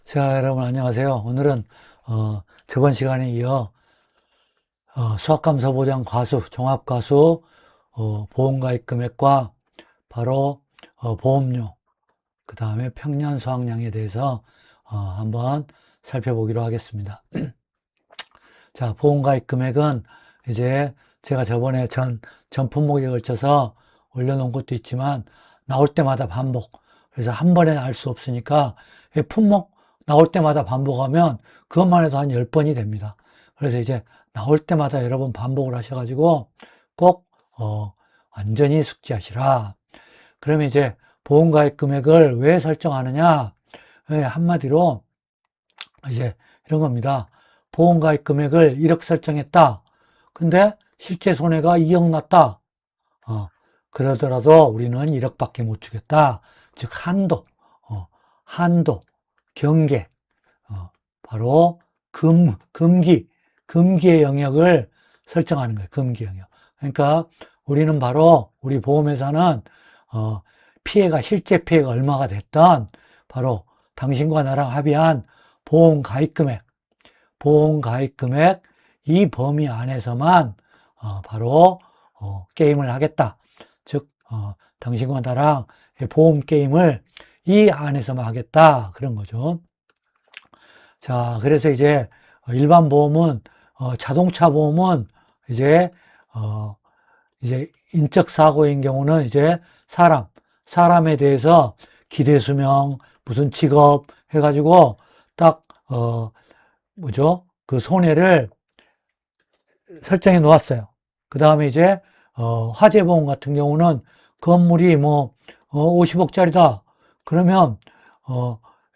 자, 여러분 안녕하세요. 오늘은 저번 시간에 이어 수학감사 보장 과수, 종합과수 보험가입 금액과 바로 보험료, 그 다음에 평년 수확량에 대해서 한번 살펴보기로 하겠습니다. 자, 보험가입 금액은 이제 제가 저번에 전 품목에 걸쳐서 올려놓은 것도 있지만 나올 때마다 반복. 그래서 한 번에 알 수 없으니까 이 품목 나올 때마다 반복하면 그것만 해도 한 10번이 됩니다. 그래서 이제 나올 때마다 여러 번 반복을 하셔가지고 꼭 완전히 숙지하시라. 그러면 이제 보험가입 금액을 왜 설정하느냐? 한마디로 이제 이런 겁니다. 보험가입 금액을 1억 설정했다. 근데 실제 손해가 2억 났다. 그러더라도 우리는 1억밖에 못 주겠다. 즉 한도, 경계, 바로 금기의 영역을 설정하는 거예요. 금기 영역. 그러니까 우리는 바로 우리 보험회사는 실제 피해가 얼마가 됐던 바로 당신과 나랑 합의한 보험 가입 금액 이 범위 안에서만 바로 게임을 하겠다. 즉 당신과 나랑 보험 게임을 이 안에서만 하겠다. 그런 거죠. 자, 그래서 이제 일반 보험은 자동차 보험은 이제 이제 인적 사고인 경우는 이제 사람에 대해서 기대 수명, 무슨 직업 해가지고 딱 뭐죠? 그 손해를 설정해 놓았어요. 그 다음에 이제 화재보험 같은 경우는 건물이 뭐 50억짜리다. 그러면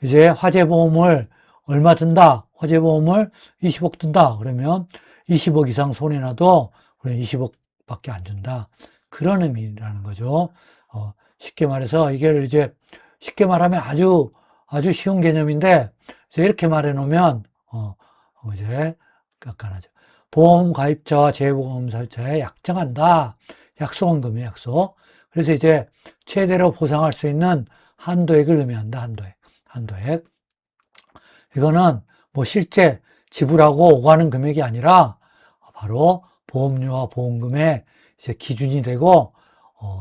이제 화재보험을 얼마 든다. 화재보험을 20억 든다. 그러면 20억 이상 손해나도 우리는 20억밖에 안 준다. 그런 의미라는 거죠. 쉽게 말해서 이게 이제 쉽게 말하면 아주 쉬운 개념인데 이제 이렇게 말해 놓으면 이제 깐깐하죠. 보험 가입자와 재보험사자에 약정한다. 약속원금이에요, 약속. 그래서 이제 최대로 보상할 수 있는 한도액을 의미한다. 한도액. 이거는 뭐 실제 지불하고 오가는 금액이 아니라 바로 보험료와 보험금의 이제 기준이 되고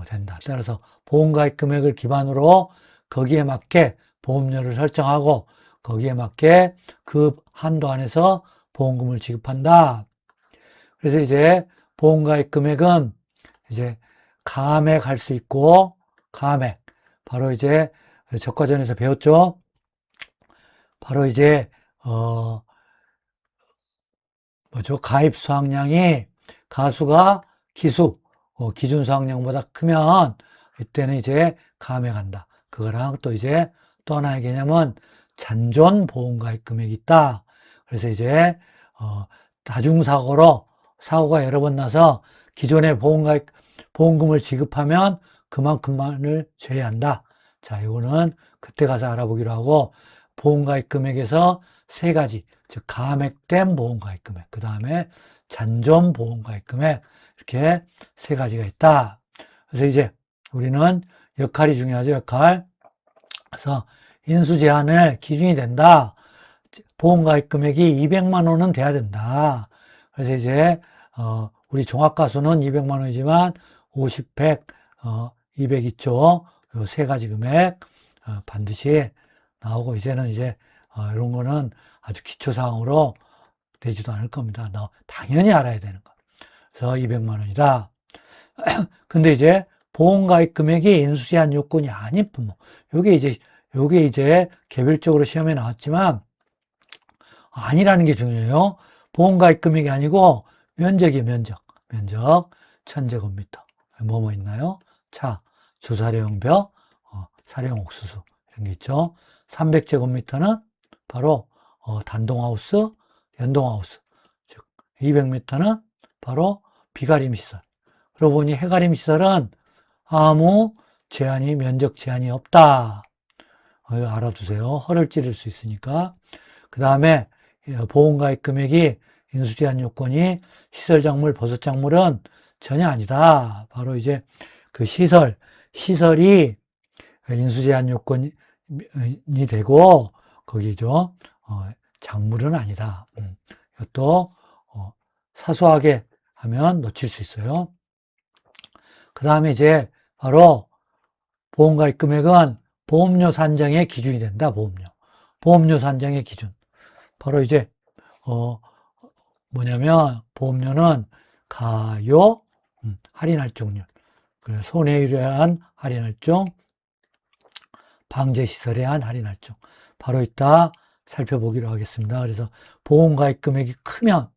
된다. 따라서 보험가입 금액을 기반으로 거기에 맞게 보험료를 설정하고 거기에 맞게 그 한도 안에서 보험금을 지급한다. 그래서 이제 보험가입 금액은 이제 감액할 수 있고 감액. 바로 이제 적과전에서 배웠죠. 바로 이제 뭐죠? 가입 수확량이 가수가 기준 수확량보다 크면 이때는 이제 감액한다. 그거랑 또 이제 또 하나의 개념은 잔존 보험 가입 금액이 있다. 그래서 이제 다중사고로 사고가 여러 번 나서 기존의 보험금을 지급하면 그만큼만을 제외한다. 자, 이거는 그때 가서 알아보기로 하고 보험가입 금액에서 세 가지, 즉 감액된 보험가입 금액, 그 다음에 잔존 보험가입 금액 이렇게 세 가지가 있다. 그래서 이제 우리는 역할이 중요하죠. 역할. 그래서 인수 제한을 기준이 된다. 보험가입 금액이 200만 원은 돼야 된다. 그래서 이제 우리 종합가수는 200만 원이지만 50, 100, 200 있죠. 이 세 가지 금액 반드시 나오고 이제는 이제 이런 거는 아주 기초사항으로 되지도 않을 겁니다. 당연히 알아야 되는 거. 그래서 200만 원이다. 근데 이제 보험가입 금액이 인수제한 요건이 아닌 품목. 요게 이제 개별적으로 시험에 나왔지만 아니라는 게 중요해요. 보험가입 금액이 아니고 면적이에요. 면적 1000제곱미터. 뭐뭐 있나요? 차, 주사료용 벽, 사료용 옥수수 이런 게 있죠. 300제곱미터는 바로 단동하우스, 연동하우스. 즉 200m는 바로 비가림 시설. 그러고 보니 해가림 시설은 아무 면적 제한이 없다. 알아두세요. 허를 찌를 수 있으니까. 그 다음에 보험가입 금액이 인수제한 요건이 시설작물, 버섯작물은 전혀 아니다. 바로 이제 그 시설이 인수제한 요건이 되고 거기죠. 작물은 아니다. 이것도 사소하게 하면 놓칠 수 있어요. 그 다음에 이제 바로 보험가입 금액은 보험료 산정의 기준이 된다. 보험료 산정의 기준. 바로 이제 뭐냐면 보험료는 가요, 할인 할증률, 손해율에 의한 할인 할증, 방제시설에 의한 할인 할증. 바로 이따 살펴보기로 하겠습니다. 그래서 보험가입 금액이 크면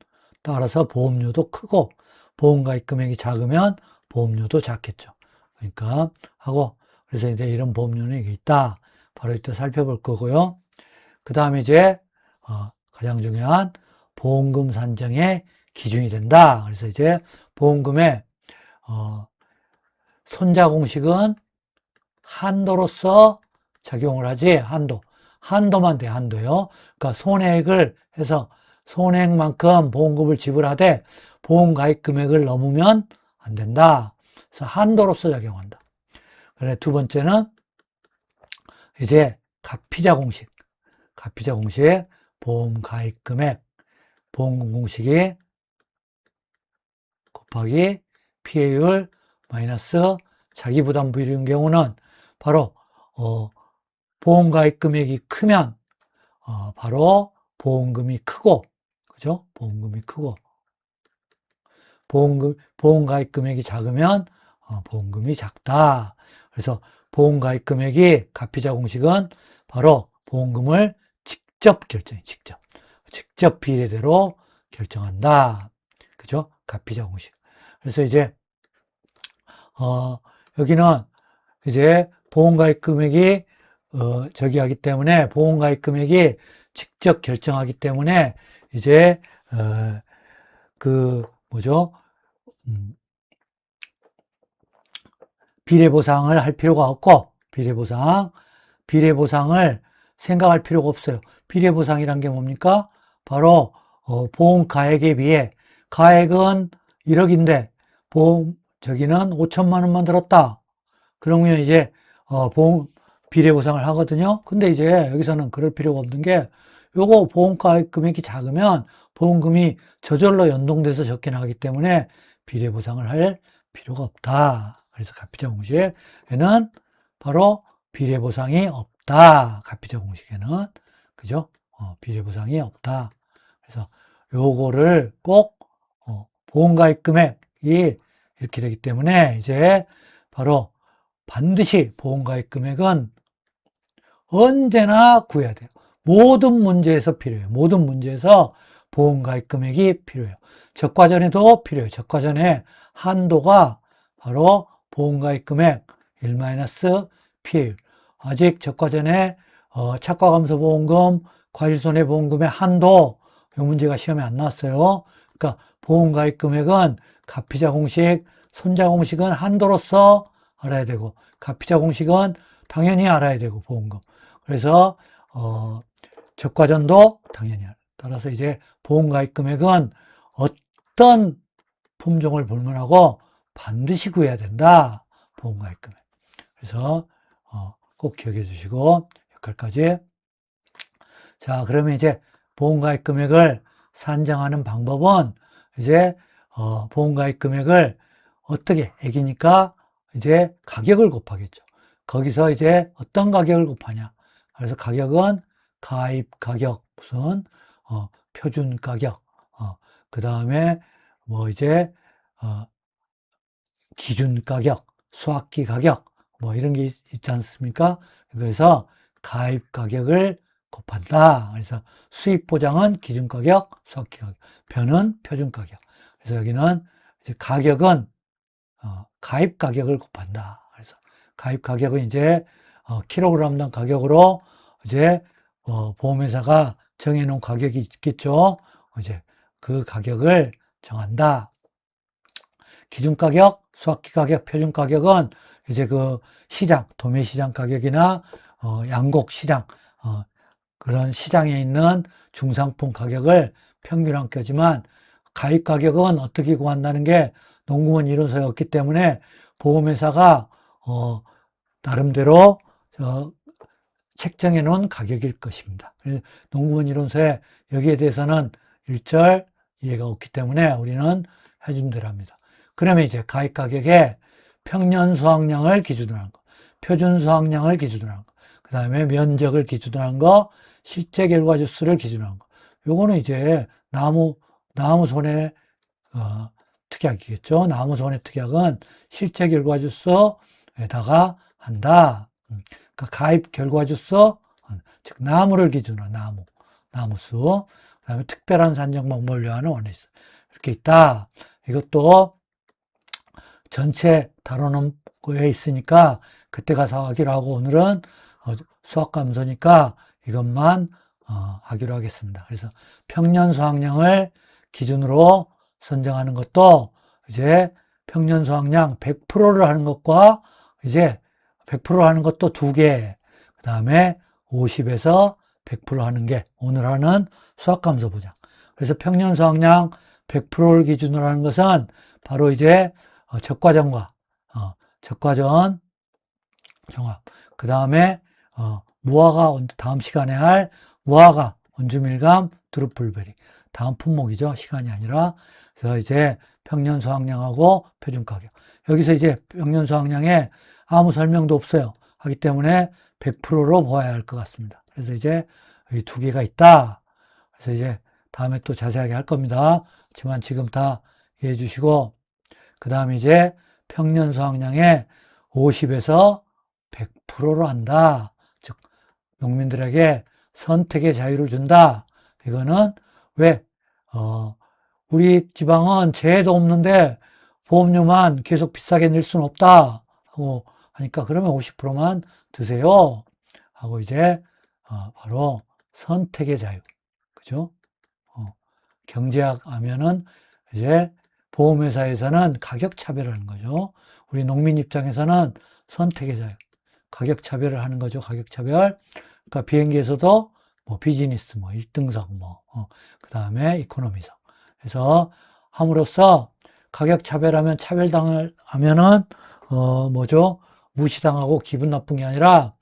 따라서 보험료도 크고, 보험가입 금액이 작으면 보험료도 작겠죠. 그러니까 하고, 그래서 이제 이런 보험료는 이게 있다. 바로 이따 살펴볼 거고요. 그 다음에 이제 가장 중요한 보험금 산정의 기준이 된다. 그래서 이제 보험금의 손자공식은 한도로서 작용을 하지. 한도만 돼. 한도요. 그러니까 손해액을 해서 손해액만큼 보험금을 지불하되 보험 가입 금액을 넘으면 안 된다. 그래서 한도로서 작용한다. 그래, 두 번째는 이제 가피자 공식, 보험 가입 금액, 보험금 공식이 곱하기 피해율 마이너스 자기부담 비율인 경우는 바로 보험 가입 금액이 크면 바로 보험금이 크고, 그죠? 보험금이 크고, 보험 가입 금액이 작으면 보험금이 작다. 그래서 보험 가입 금액이 가피자 공식은 바로 보험금을 직접 비례대로 결정한다. 그죠? 가피자 공식. 그래서 이제 여기는 이제 보험 가입 금액이 저기 하기 때문에 보험 가입 금액이 직접 결정하기 때문에 이제 뭐죠? 비례보상을 할 필요가 없고, 비례보상을 생각할 필요가 없어요. 비례보상이란 게 뭡니까? 바로 보험 가액에 비해, 가액은 1억인데 저기는 5천만 원만 들었다. 그러면 이제 보험 비례보상을 하거든요. 근데 이제 여기서는 그럴 필요가 없는 게, 요거 보험가입 금액이 작으면 보험금이 저절로 연동돼서 적게 나가기 때문에 비례보상을 할 필요가 없다. 그래서 가피자 공식에는 바로 비례보상이 없다. 가피자 공식에는. 그죠? 비례보상이 없다. 그래서 요거를 꼭 보험가입 금액이 이렇게 되기 때문에 이제 바로 반드시 보험가입 금액은 언제나 구해야 돼요. 모든 문제에서 필요해요. 모든 문제에서 보험가입 금액이 필요해요. 적과전에도 필요해요. 적과전에 한도가 바로 보험가입 금액 1-피해율. 아직 적과전에 착과감소보험금, 과실손해보험금의 한도, 이 문제가 시험에 안 나왔어요. 그러니까 보험가입 금액은 가피자 공식, 손자 공식은 한도로서 알아야 되고, 가피자 공식은 당연히 알아야 되고, 보험금. 그래서 적과전도 당연히 알아요. 따라서 이제 보험가입 금액은 어떤 품종을 불문하고 반드시 구해야 된다. 보험가입 금액. 그래서 꼭 기억해 주시고, 여기까지. 자, 그러면 이제 보험가입 금액을 산정하는 방법은 이제 보험가입 금액을 어떻게, 애기니까 이제 가격을 곱하겠죠. 거기서 이제 어떤 가격을 곱하냐. 그래서 가격은 가입 가격, 무슨 표준 가격, 그 다음에 뭐 이제 기준 가격, 수학기 가격, 뭐 이런 게 있지 않습니까? 그래서 가입 가격을 곱한다. 그래서 수입 보장은 기준 가격, 수학기 가격, 변은 표준 가격. 그래서 여기는 이제 가격은 가입 가격을 곱한다. 그래서 가입 가격은 이제 킬로그램당 가격으로 이제 보험회사가 정해놓은 가격이 있겠죠. 이제 그 가격을 정한다. 기준 가격, 수학기 가격, 표준 가격은 이제 그 시장, 도매 시장 가격이나 양곡 시장, 그런 시장에 있는 중상품 가격을 평균한 거지만, 가입 가격은 어떻게 구한다는 게 농구원 이론서에 없기 때문에 보험회사가 나름대로 책정해 놓은 가격일 것입니다. 농구본 이론서에 여기에 대해서는 일절 이해가 없기 때문에 우리는 해준 대로 합니다. 그러면 이제 가입 가격에 평년 수확량을 기준으로 한 거, 표준 수확량을 기준으로 한 거, 그 다음에 면적을 기준으로 한 거, 실제 결과주 수를 기준으로 한 거. 요거는 이제 나무 손해 특약이겠죠. 나무 손해 특약은 실제 결과주 수에다가 한다. 그러니까 가입 결과주 수, 즉 나무를 기준으로 나무 수, 그 다음에 특별한 산정 방법을 요하는 원리수 이렇게 있다. 이것도 전체 다루는 거에 있으니까 그때 가서 하기로 하고 오늘은 수확감소니까 이것만 하기로 하겠습니다. 그래서 평년 수확량을 기준으로 선정하는 것도 이제 평년 수확량 100%를 하는 것과 이제 100% 하는 것도 두 개, 그 다음에 50에서 100% 하는 게 오늘 하는 수확감소 보장. 그래서 평년 수확량 100%를 기준으로 하는 것은 바로 이제 적과전과 적과전 종합, 그 다음에 무화과 다음 시간에 할 무화과 원주밀감 드루풀베리 다음 품목이죠. 시간이 아니라. 그래서 이제 평년 수확량하고 표준 가격. 여기서 이제 평년 수확량에 아무 설명도 없어요. 하기 때문에 100%로 보아야 할 것 같습니다. 그래서 이제 이 두 개가 있다. 그래서 이제 다음에 또 자세하게 할 겁니다. 하지만 지금 다 이해해 주시고, 그 다음에 이제 평년 수확량에 50에서 100%로 한다. 즉, 농민들에게 선택의 자유를 준다. 이거는 왜, 우리 지방은 재해도 없는데 보험료만 계속 비싸게 낼 수는 없다. 하고 하니까 그러면 50%만 드세요. 하고 이제, 바로 선택의 자유. 그죠? 경제학 하면은 이제 보험회사에서는 가격 차별을 하는 거죠. 우리 농민 입장에서는 선택의 자유. 가격 차별을 하는 거죠. 가격 차별. 그러니까 비행기에서도 뭐 비즈니스, 뭐 1등석, 그 다음에 이코노미석. 그래서 함으로써 가격 차별하면 차별당을 하면은, 뭐죠? 무시당하고 기분 나쁜 게 아니라,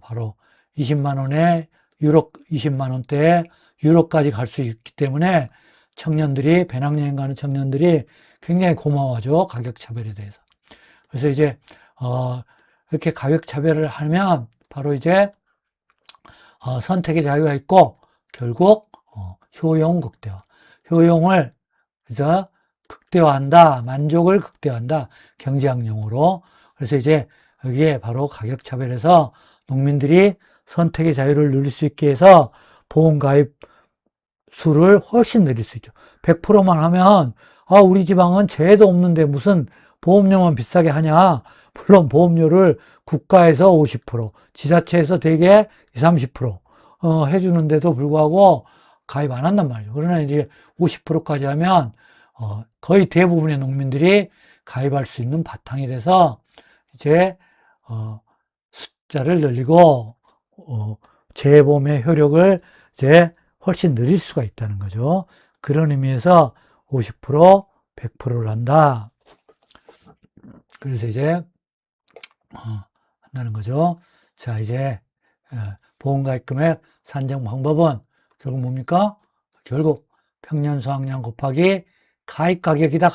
바로 20만 원에 유럽 20만 원대에 유럽까지 갈 수 있기 때문에 청년들이, 배낭여행 가는 청년들이 굉장히 고마워하죠. 가격 차별에 대해서. 그래서 이제, 이렇게 가격 차별을 하면 바로 이제, 선택의 자유가 있고, 결국, 효용 극대화. 효용을, 그래서 극대화한다. 만족을 극대화한다. 경제학 용어로. 그래서 이제 여기에 바로 가격 차별에서 농민들이 선택의 자유를 누릴 수 있게 해서 보험 가입 수를 훨씬 늘릴 수 있죠. 100%만 하면, 우리 지방은 재해도 없는데 무슨 보험료만 비싸게 하냐. 물론 보험료를 국가에서 50%, 지자체에서 대개 20, 30% 해주는데도 불구하고 가입 안 한단 말이죠. 그러나 이제 50%까지 하면 거의 대부분의 농민들이 가입할 수 있는 바탕이 돼서 이제 숫자를 늘리고 재보험의 효력을 이제 훨씬 늘릴 수가 있다는 거죠. 그런 의미에서 50%, 100%를 한다. 그래서 이제 한다는 거죠. 자, 이제 보험가입금액 산정 방법은 결국 뭡니까? 결국 평년 수확량 곱하기 가입가격이다.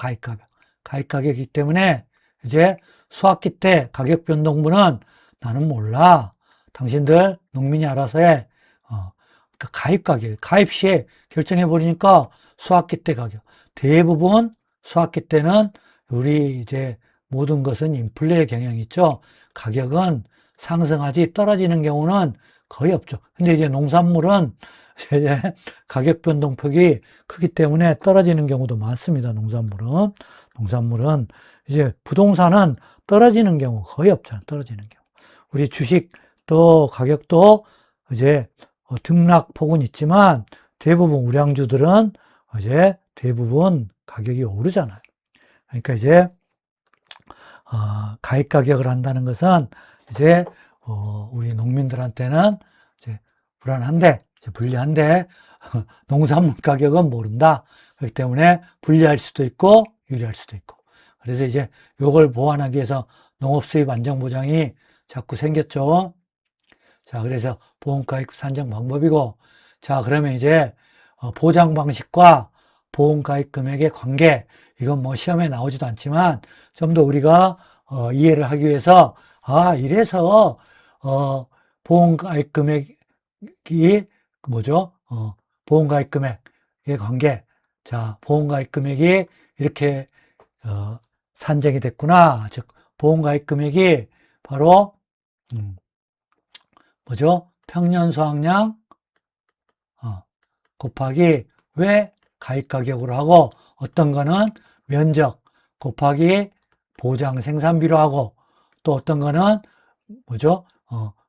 가입가격이기 때문에 이제 수확기 때 가격 변동분은 나는 몰라. 당신들 농민이 알아서 해. 그러니까 가입가격, 가입 시에 결정해버리니까 수확기 때 가격. 대부분 수확기 때는 우리 이제 모든 것은 인플레의 경향이 있죠. 가격은 상승하지 떨어지는 경우는 거의 없죠. 근데 이제 농산물은 이제 가격 변동폭이 크기 때문에 떨어지는 경우도 많습니다. 농산물은 이제 부동산은 떨어지는 경우 거의 없잖아요. 떨어지는 경우. 우리 주식도 가격도 이제 등락폭은 있지만 대부분 우량주들은 이제 대부분 가격이 오르잖아요. 그러니까 이제 가입 가격을 한다는 것은 이제 우리 농민들한테는 이제 불안한데, 이제 불리한데 농산물 가격은 모른다. 그렇기 때문에 불리할 수도 있고 유리할 수도 있고. 그래서 이제 요걸 보완하기 위해서 농업 수입 안정 보장이 자꾸 생겼죠. 자, 그래서 보험가입 산정 방법이고, 자, 그러면 이제 보장 방식과 보험가입 금액의 관계, 이건 뭐 시험에 나오지도 않지만 좀 더 우리가 이해를 하기 위해서, 아, 이래서 보험가입 금액이 뭐죠? 보험가입 금액의 관계. 자, 보험가입 금액이 이렇게 산정이 됐구나. 즉, 보험가입 금액이 바로 뭐죠? 평년 수확량 곱하기 왜 가입가격으로 하고, 어떤 거는 면적 곱하기 보장 생산비로 하고, 또 어떤 거는 뭐죠?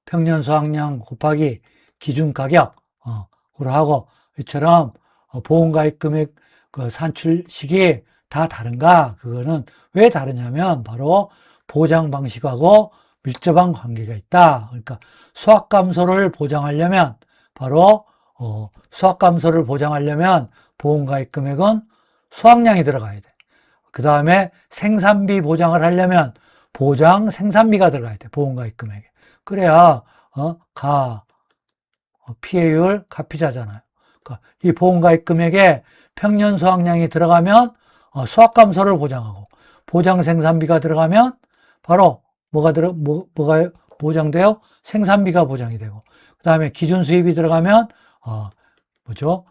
평년 수확량 곱하기 기준 가격으로 하고, 이처럼 보험가입 금액 그 산출식이 다 다른가? 그거는 왜 다르냐면 바로 보장 방식하고 밀접한 관계가 있다. 그러니까 수확 감소를 보장하려면 바로 수확 감소를 보장하려면 보험가입 금액은 수확량이 들어가야 돼. 그 다음에 생산비 보장을 하려면 보장 생산비가 들어가야 돼. 보험가입 금액에. 그래야 피해율 가피자잖아요. 그러니까 이 보험가입 금액에 평년 수확량이 들어가면 수확 감소를 보장하고, 보장 생산비가 들어가면 바로 뭐가 보장돼요? 생산비가 보장이 되고, 그 다음에 기준 수입이 들어가면 뭐죠?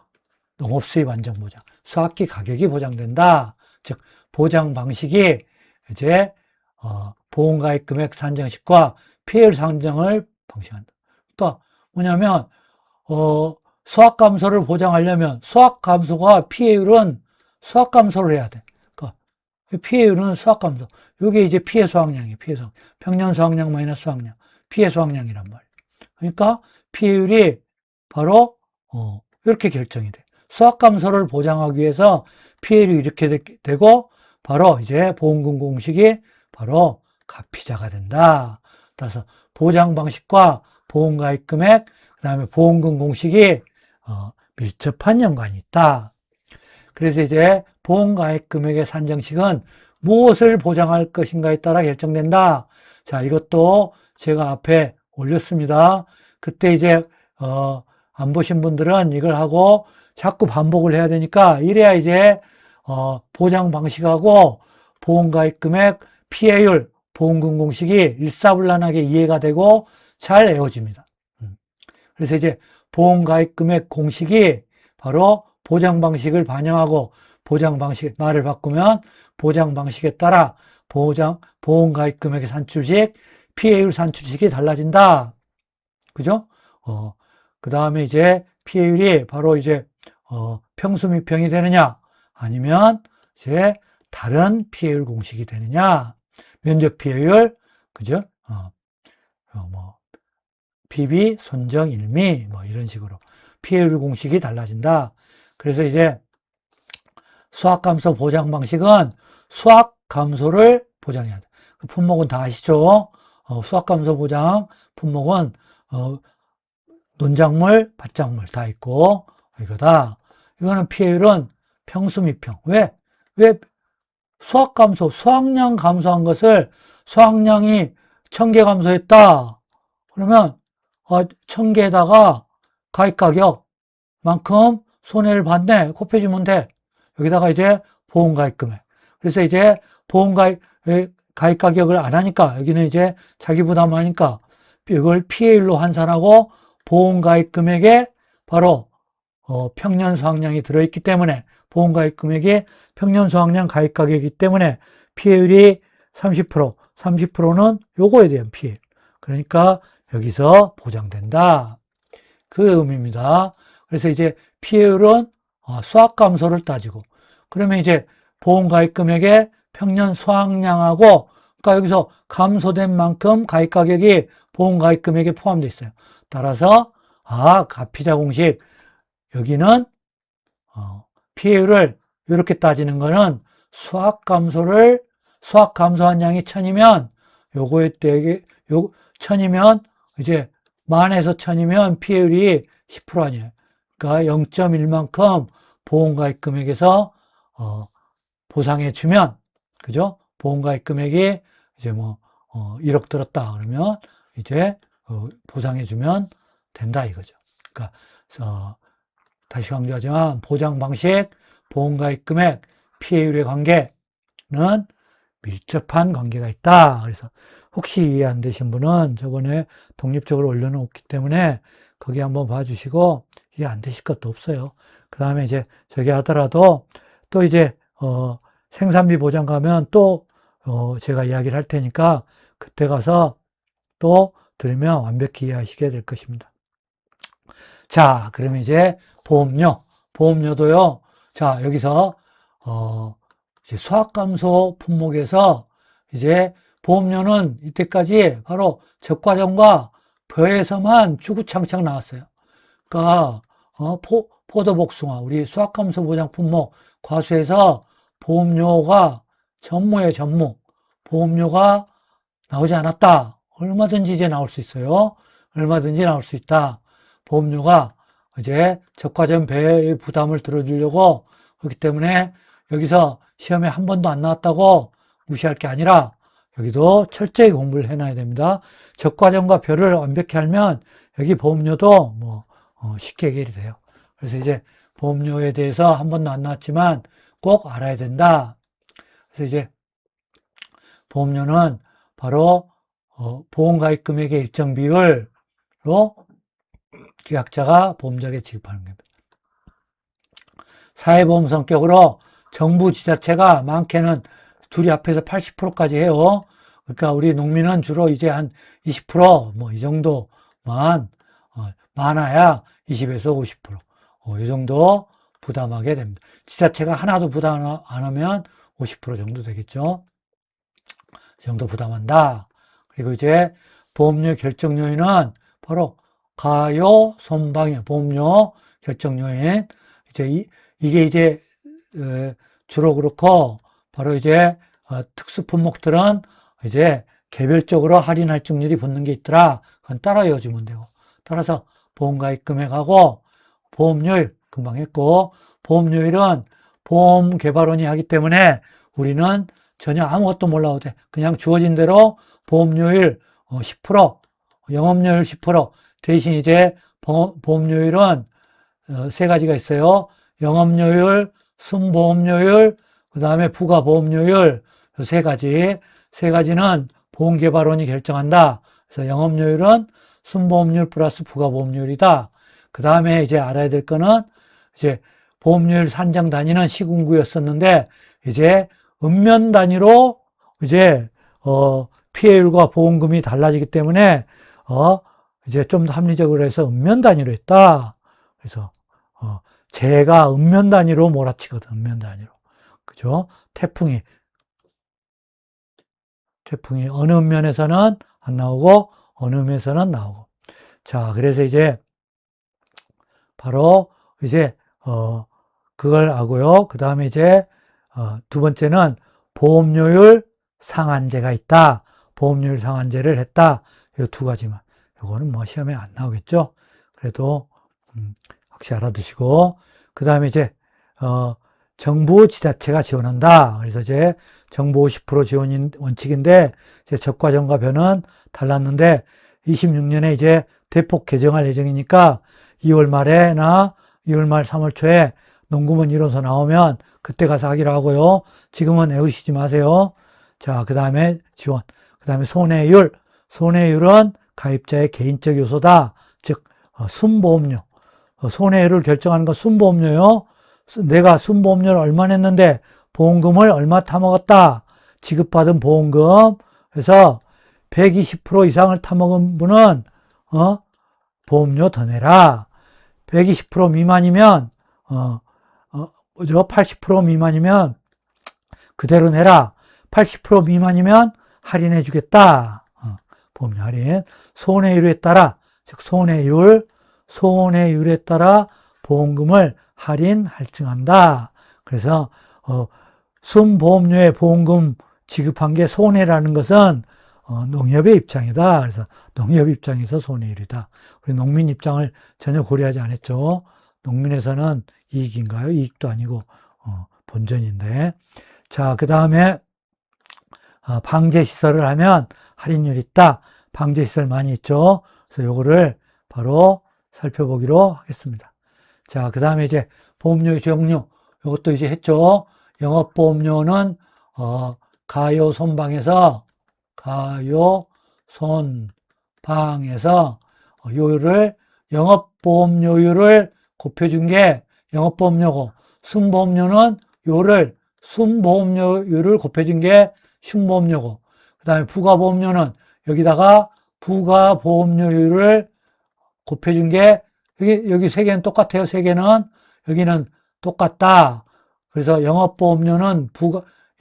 농업 수입 안정 보장, 수확기 가격이 보장된다. 즉 보장 방식이 이제 보험가입 금액 산정식과 피해율 산정을 방식한다. 그러니까 뭐냐면 수확 감소를 보장하려면 수확 감소가 피해율은 수확 감소를 해야 돼. 그러니까 피해율은 수확 감소. 이게 이제 피해 수확량이에요. 피해 수확. 평년 수확량 마이너스 수확량. 피해 수확량이란 말이에요. 그러니까 피해율이 바로 이렇게 결정이 돼. 수확 감소를 보장하기 위해서 피해율이 이렇게 되고, 바로 이제 보험금 공식이 바로 가피자가 된다. 따라서 보장 방식과 보험가입 금액, 그 다음에 보험금 공식이 밀접한 연관이 있다. 그래서 이제 보험가입 금액의 산정식은 무엇을 보장할 것인가에 따라 결정된다. 자, 이것도 제가 앞에 올렸습니다. 그때 이제 안 보신 분들은 이걸 하고 자꾸 반복을 해야 되니까, 이래야 이제 보장 방식하고 보험가입 금액, 피해율, 보험금 공식이 일사불란하게 이해가 되고 잘 외워집니다. 그래서 이제 보험가입 금액 공식이 바로 보장 방식을 반영하고, 보장 방식 말을 바꾸면 보장 방식에 따라 보험가입 금액의 산출식, 피해율 산출식이 달라진다. 그죠? 그 다음에 이제 피해율이 바로 이제 평수미평이 되느냐, 아니면 이제 다른 피해율 공식이 되느냐, 면적 피해율, 그죠? 뭐 PB, 손정, 일미, 뭐 이런 식으로 피해율 공식이 달라진다. 그래서 이제 수확 감소 보장 방식은 수확 감소를 보장해야 돼. 그 품목은 다 아시죠? 수확 감소 보장 품목은 논작물, 밭작물 다 있고, 이거다. 이거는 피해율은 평수미평. 왜 수확 감소, 수확량 감소한 것을 수확량이 1000개 감소했다. 그러면 1000개에다가 가입가격만큼 손해를 봤네. 곱해주면 돼. 여기다가 이제 보험가입 금액. 그래서 이제 가입가격을 안 하니까, 여기는 이제 자기 부담하니까 이걸 피해율로 환산하고, 보험가입 금액에 바로 평년 수확량이 들어있기 때문에, 보험가입 금액이 평년 수확량 가입가격이기 때문에 피해율이 30%, 30%는 요거에 대한 피해. 그러니까 여기서 보장된다. 그 의미입니다. 그래서 이제 피해율은 수확 감소를 따지고, 그러면 이제 보험가입 금액의 평년 수확량하고, 그러니까 여기서 감소된 만큼 가입가격이 보험가입 금액에 포함되어 있어요. 따라서 가피자 공식, 여기는 피해율을 이렇게 따지는 거는 수확 감소한 양이 1000이면 요거에 대해 1000이면 이제 만에서 1000이면 피해율이 10% 아니에요. 그러니까 0.1만큼 보험가입 금액에서 보상해 주면, 그죠? 보험가입 금액이 이제 1억 들었다 그러면 이제 보상해주면 된다 이거죠. 그러니까 다시 강조하지만 보장 방식, 보험가입 금액, 피해율의 관계는 밀접한 관계가 있다. 그래서 혹시 이해 안 되신 분은 저번에 독립적으로 올려놓기 때문에 거기 한번 봐주시고 이해 안 되실 것도 없어요. 그 다음에 이제 저기 하더라도 또 이제 생산비 보장 가면 또 제가 이야기를 할 테니까 그때 가서 또 들으면 완벽히 이해하시게 될 것입니다. 자, 그러면 이제 보험료도요. 자, 여기서 이제 수학감소 품목에서 이제 보험료는 이때까지 바로 적과점과 벼에서만 주구장창 나왔어요. 그러니까 포도복숭아, 우리 수학감소 보장 품목 과수에서 보험료가 전무예요, 전무. 보험료가 나오지 않았다. 얼마든지 이제 나올 수 있어요. 얼마든지 나올 수 있다. 보험료가 이제 적과점 배의 부담을 들어주려고 그렇기 때문에 여기서 시험에 한 번도 안 나왔다고 무시할 게 아니라 여기도 철저히 공부를 해놔야 됩니다. 적과점과 별을 완벽히 알면 여기 보험료도 뭐 쉽게 해결이 돼요. 그래서 이제 보험료에 대해서 한 번도 안 나왔지만 꼭 알아야 된다. 그래서 이제 보험료는 바로 보험가입 금액의 일정 비율로 계약자가 보험자에게 지급하는 겁니다. 사회보험 성격으로 정부 지자체가 많게는 둘이 합해서 80%까지 해요. 그러니까 우리 농민은 주로 이제 한 20%뭐 이 정도만 많아야 20에서 50%. 이 정도 부담하게 됩니다. 지자체가 하나도 부담 안 하면 50% 정도 되겠죠. 이 정도 부담한다. 그리고 이제 보험료 결정 요인은 바로 가요, 손방이에요. 보험료 결정 요인. 이제 이게 이제 주로 그렇고 바로 이제 특수 품목들은 이제 개별적으로 할인 할증률이 붙는 게 있더라. 그건 따라 이어주면 되고. 따라서 보험가입 금액하고 보험료율 금방 했고 보험료율은 보험개발원이 하기 때문에 우리는 전혀 아무것도 몰라도 돼. 그냥 주어진 대로 보험료율 10%, 영업료율 10%. 대신 이제 보험료율은 세 가지가 있어요. 영업료율, 순보험료율, 그 다음에 부가보험료율 세 가지. 세 가지는 보험개발원이 결정한다. 그래서 영업료율은 순보험료율 플러스 부가보험료율이다. 그 다음에 이제 알아야 될 거는 이제 보험료율 산정 단위는 시군구였었는데 이제 읍면 단위로 이제 피해율과 보험금이 달라지기 때문에 이제 좀 더 합리적으로 해서 읍면 단위로 했다. 그래서 재해가 읍면 단위로 몰아치거든. 읍면 단위로. 그죠? 태풍이 어느 읍면에서는 안 나오고 어느 읍면에서는 나오고. 자, 그래서 이제 바로 이제 그걸 하고요. 그 다음에 이제 두 번째는 보험료율 상한제가 있다. 보험료율 상한제를 했다. 이 두 가지만. 이거는 뭐 시험에 안 나오겠죠. 그래도 혹시 알아두시고 그 다음에 이제 정부 지자체가 지원한다. 그래서 이제 정부 50% 지원 원칙인데 이제 적과점과 변은 달랐는데 26년에 이제 대폭 개정할 예정이니까 2월 말에나 2월 말 3월 초에 농구문 이론서 나오면 그때 가서 하기로 하고요. 지금은 애우시지 마세요. 자, 그 다음에 지원. 그 다음에 손해율. 손해율은 가입자의 개인적 요소다. 즉, 순보험료. 손해율을 결정하는 건 순보험료요. 내가 순보험료를 얼마 냈는데 보험금을 얼마 타먹었다. 지급받은 보험금. 그래서 120% 이상을 타먹은 분은 보험료 더 내라. 120% 미만이면 80% 미만이면 그대로 내라. 80% 미만이면 할인해 주겠다. 보험료 할인. 손해율에 따라, 즉 손해율에 따라 보험금을 할인, 할증한다. 그래서 순보험료의 보험금 지급한 게 손해라는 것은 농협의 입장이다. 그래서 농협 입장에서 손해율이다. 우리 농민 입장을 전혀 고려하지 않았죠. 농민에서는 이익인가요? 이익도 아니고 본전인데. 자, 그 다음에 방제시설을 하면 할인율이 있다. 방제시설 많이 있죠. 그래서 요거를 바로 살펴보기로 하겠습니다. 자, 그 다음에 이제 보험료의 종류. 요것도 이제 했죠. 영업보험료는, 가요손방에서, 요율을, 영업보험료율을 곱해준 게 영업보험료고, 순보험료는 순보험료율을 곱해준 게 순보험료고, 그 다음에 부가보험료는 여기다가 부가보험료율을 곱해준 게, 여기 세 개는 똑같아요. 세 개는. 여기는 똑같다. 그래서 영업보험료는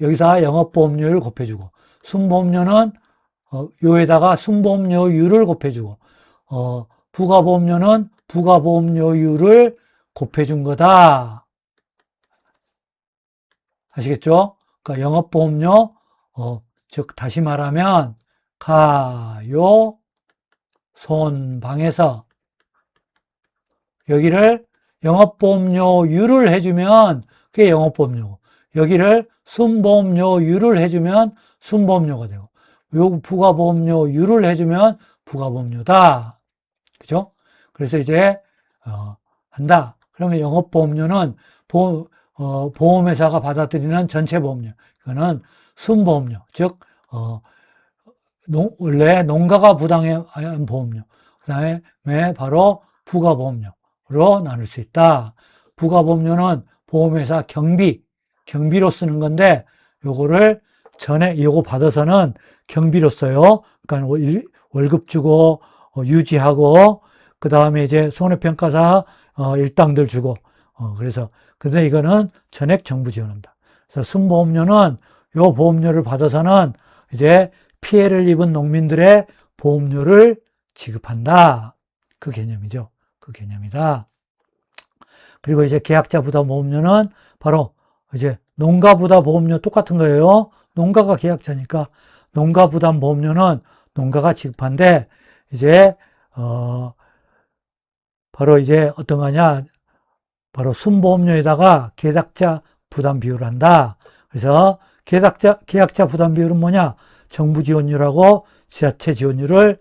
여기서 영업보험료율을 곱해주고, 순보험료는, 요에다가 순보험료율을 곱해주고, 부가보험료는 부가보험료율을 곱해준 거다. 아시겠죠? 그러니까 영업보험료, 즉, 다시 말하면, 손방에서, 여기를 영업보험료율을 해주면 그게 영업보험료고, 여기를 순보험료율을 해주면 순보험료가 되고, 요 부가보험료율을 해주면 부가보험료다. 그죠? 그래서 이제 한다. 그러면 영업보험료는 보험회사가 받아들이는 전체 보험료. 이거는 순보험료. 즉 원래 농가가 부담한 보험료. 그 다음에 바로 부가보험료로 나눌 수 있다. 부가보험료는 보험회사 경비로 쓰는 건데, 요거를 요거 받아서는 경비로 써요. 그러니까 월급 주고, 유지하고, 그 다음에 이제 손해평가사, 일당들 주고, 근데 이거는 전액 정부 지원한다. 그래서 순보험료는 요 보험료를 받아서는 이제 피해를 입은 농민들의 보험료를 지급한다. 그 개념이죠. 그 개념이다. 그리고 이제 계약자 부담 보험료는 바로 이제 농가 부담 보험료 똑같은 거예요. 농가가 계약자니까 농가 부담 보험료는 농가가 지급한데, 이제 바로 이제 어떤 거냐, 바로 순보험료에다가 계약자 부담 비율을 한다. 그래서 계약자 부담 비율은 뭐냐? 정부 지원율하고 지자체 지원율을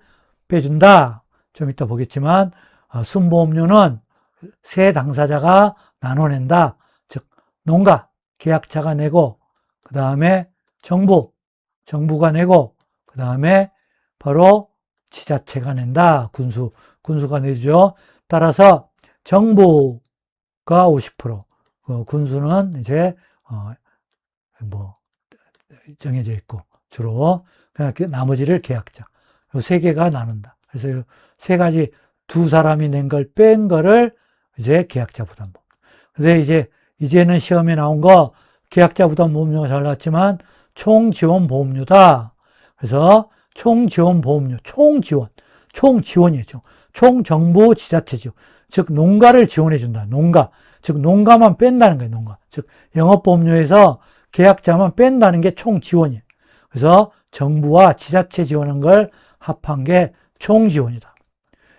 빼준다. 좀 이따 보겠지만, 순보험료는 세 당사자가 나눠낸다. 즉, 농가, 계약자가 내고, 그 다음에 정부가 내고, 그 다음에 바로 지자체가 낸다. 군수가 내주죠. 따라서 정부가 50%, 군수는 이제, 정해져 있고, 주로. 그냥 나머지를 계약자. 요 세 개가 나눈다. 그래서 요 세 가지, 두 사람이 낸 걸 뺀 거를 이제 계약자 부담보험. 근데 이제는 시험에 나온 거, 계약자 부담보험료가 잘 나왔지만, 총지원보험료다. 그래서 총지원보험료, 총지원이죠. 총정부 지자체 지원. 즉, 농가를 지원해준다. 즉, 농가만 뺀다는 거예요, 농가. 즉, 영업보험료에서 계약자만 뺀다는 게 총지원이에요. 그래서 정부와 지자체 지원한 걸 합한 게 총지원이다.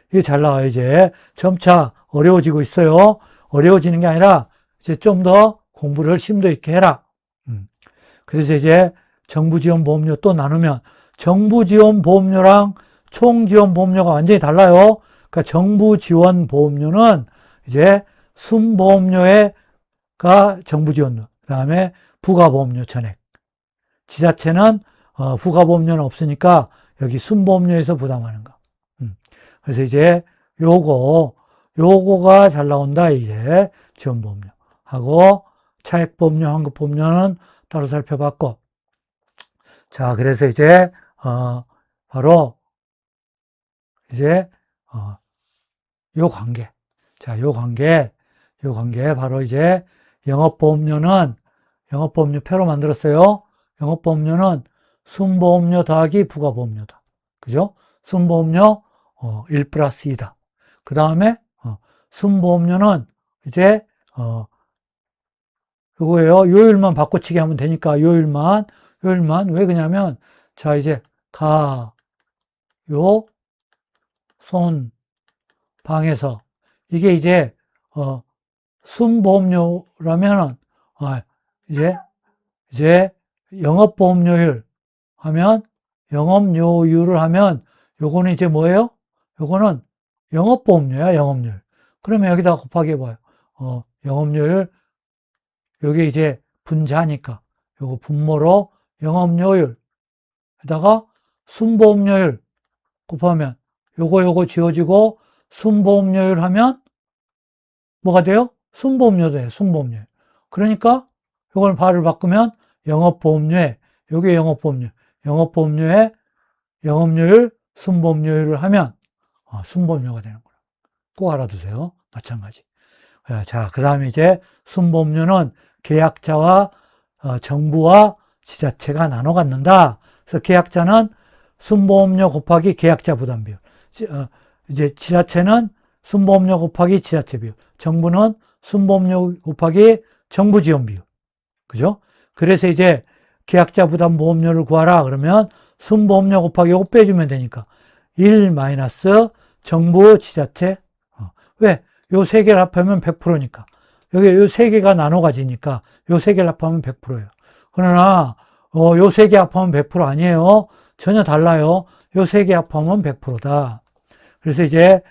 이게 잘 나와요, 이제. 점차 어려워지고 있어요. 어려워지는 게 아니라, 이제 좀 더 공부를 심도 있게 해라. 그래서 이제 정부지원보험료 또 나누면, 정부지원보험료랑 총지원보험료가 완전히 달라요. 그러니까 정부지원보험료는 이제 순보험료가 정부지원료, 그 다음에 부가보험료 전액. 지자체는 부가보험료는 없으니까 여기 순보험료에서 부담하는 거. 그래서 이제 요거가 잘 나온다. 이게 지원보험료 하고, 차액보험료, 환급보험료는 따로 살펴봤고, 자, 그래서 이제 바로 이제 요 관계. 자, 요 관계 바로 이제 영업보험료 표로 만들었어요. 영업보험료는 순보험료 더하기 부가보험료다. 그죠? 순보험료 1 플러스 2다. 그 다음에 순보험료는 이제 그거예요. 요율만 바꿔치기 하면 되니까 요율만. 왜 그러냐면, 자, 이제 손 방에서 이게 이제 순보험료라면은 이제 영업보험료율 하면, 영업료율을 하면, 요거는 이제 뭐예요? 요거는 영업보험료야, 영업률. 그러면 여기다가 곱하기 해봐요. 영업률, 요게 이제 분자니까, 요거 분모로 영업료율, 에다가 순보험료율 곱하면, 요거 지워지고, 순보험료율 하면, 뭐가 돼요? 순보험료 돼요, 순보험료. 그러니까, 요걸 발을 바꾸면, 영업보험료에, 요게 영업보험료, 영업보험료에 영업료율, 순보험료율을 하면, 순보험료가 되는 거예요. 꼭 알아두세요. 마찬가지. 자, 그 다음에 이제 순보험료는 계약자와 정부와 지자체가 나눠 갖는다. 그래서 계약자는 순보험료 곱하기 계약자 부담 비율. 이제 지자체는 순보험료 곱하기 지자체 비율. 정부는 순보험료 곱하기 정부 지원 비율. 그죠? 그래서 이제 계약자 부담 보험료를 구하라 그러면 순보험료 곱하기 요거 빼주면 되니까 1 마이너스 정부 지자체. 왜? 요 세 개를 합하면 100%니까. 여기 요 세 개가 나눠 가지니까 요 세 개를 합하면 100%예요. 그러나 요 세 개 합하면 100% 아니에요. 전혀 달라요. 요 세 개 합하면 100%다. 그래서 이제